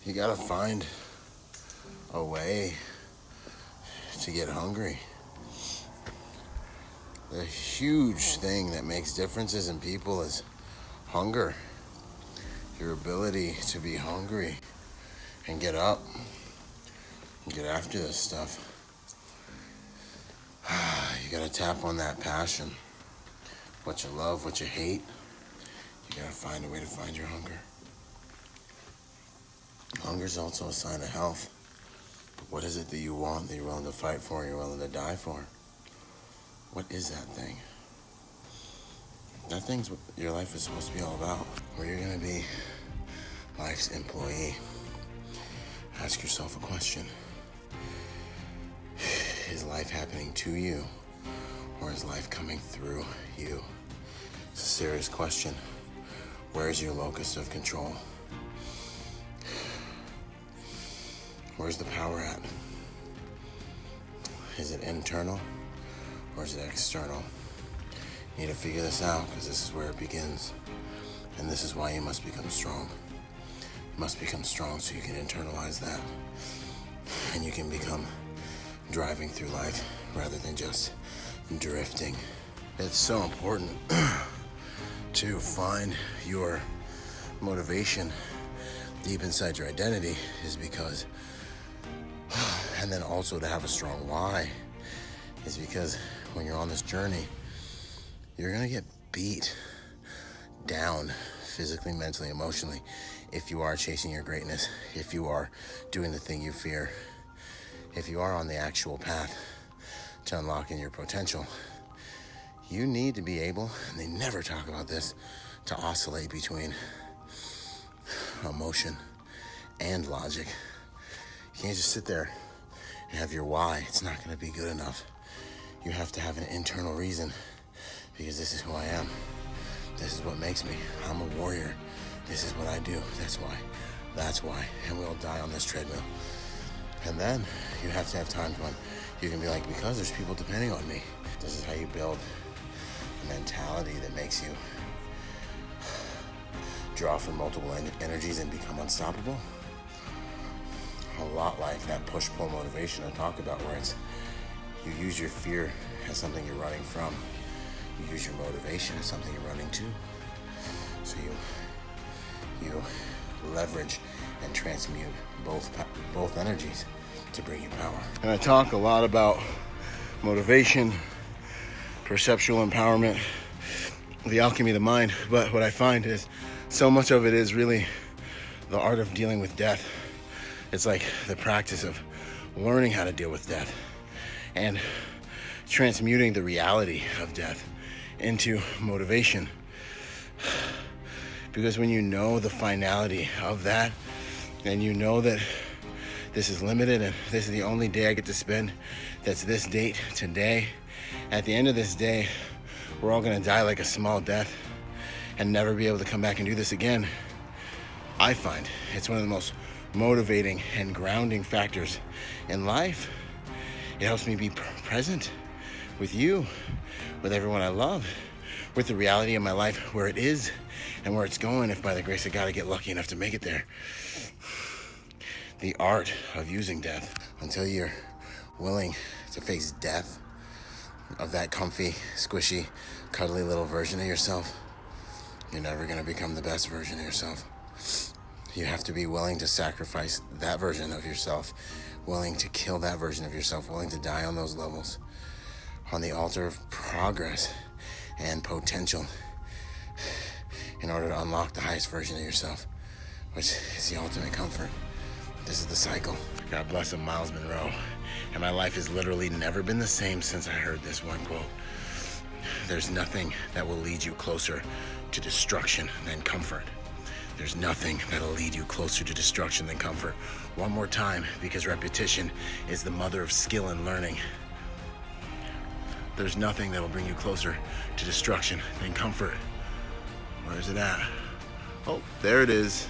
You gotta find a way to get hungry. The huge thing that makes differences in people is hunger. Your ability to be hungry and get up and get after this stuff. You gotta tap on that passion. What you love, what you hate. You gotta find a way to find your hunger. Hunger is also a sign of health. But what is it that you want, that you're willing to fight for, you're willing to die for? What is that thing? That thing's what your life is supposed to be all about. Where you're gonna be life's employee. Ask yourself a question. Is life happening to you, or is life coming through you? It's a serious question. Where's your locus of control? Where's the power at? Is it internal or is it external? You need to figure this out, because this is where it begins. And this is why you must become strong. You must become strong so you can internalize that. And you can become driving through life rather than just drifting. It's so important to find your motivation deep inside your identity, is because, and then also to have a strong why, is because when you're on this journey, you're gonna get beat down physically, mentally, emotionally, if you are chasing your greatness, if you are doing the thing you fear, if you are on the actual path to unlocking your potential. You need to be able, and they never talk about this, to oscillate between emotion and logic. You can't just sit there and have your why. It's not gonna be good enough. You have to have an internal reason, because this is who I am. This is what makes me. I'm a warrior. This is what I do. That's why. That's why. And we'll die on this treadmill. And then you have to have times when you can be like, because there's people depending on me. This is how you build a mentality that makes you draw from multiple energies and become unstoppable. A lot like that push-pull motivation I talk about, where it's you use your fear as something you're running from. You use your motivation as something you're running to. So you leverage and transmute both energies to bring you power. And I talk a lot about motivation, perceptual empowerment, the alchemy of the mind, but what I find is so much of it is really the art of dealing with death. It's like the practice of learning how to deal with death and transmuting the reality of death into motivation. Because when you know the finality of that, and you know that this is limited and this is the only day I get to spend, that's this date today, at the end of this day, we're all gonna die like a small death and never be able to come back and do this again. I find it's one of the most motivating and grounding factors in life. It helps me be present with you, with everyone I love, with the reality of my life, where it is and where it's going, if by the grace of God I get lucky enough to make it there. The art of using death. Until you're willing to face death of that comfy, squishy, cuddly little version of yourself, you're never gonna become the best version of yourself. You have to be willing to sacrifice that version of yourself, willing to kill that version of yourself, willing to die on those levels, on the altar of progress and potential, in order to unlock the highest version of yourself, which is the ultimate comfort. This is the cycle. God bless him, Miles Monroe. And my life has literally never been the same since I heard this one quote. There's nothing that will lead you closer to destruction than comfort. There's nothing that'll lead you closer to destruction than comfort. One more time, because repetition is the mother of skill and learning. There's nothing that'll bring you closer to destruction than comfort. Where is it at? Oh, there it is.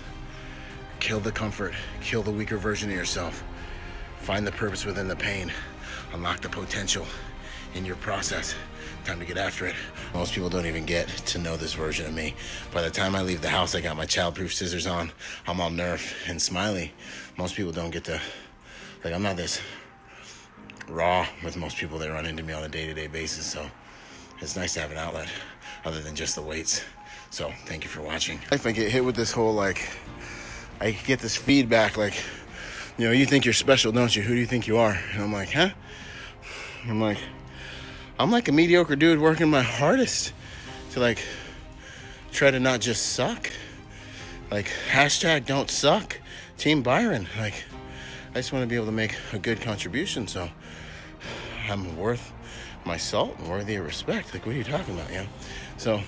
Kill the comfort, kill the weaker version of yourself. Find the purpose within the pain. Unlock the potential in your process Time to get after it. Most people don't even get to know this version of me. By the time I leave the house, I got my childproof scissors on. I'm all nerf and smiley. Most people don't get to, like, I'm not this raw with most people that run into me on a day-to-day basis. So it's nice to have an outlet other than just the weights. So thank you for watching. If I get hit with this whole, like, I get this feedback, like, you know, you think you're special, don't you? Who do you think you are? And I'm like, huh? I'm like a mediocre dude working my hardest to, like, try to not just suck. Like, hashtag don't suck. Team Byron. Like, I just want to be able to make a good contribution, so I'm worth my salt and worthy of respect. Like, what are you talking about, you know? So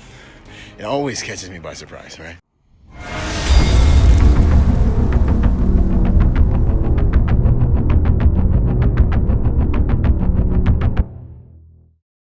it always catches me by surprise, right?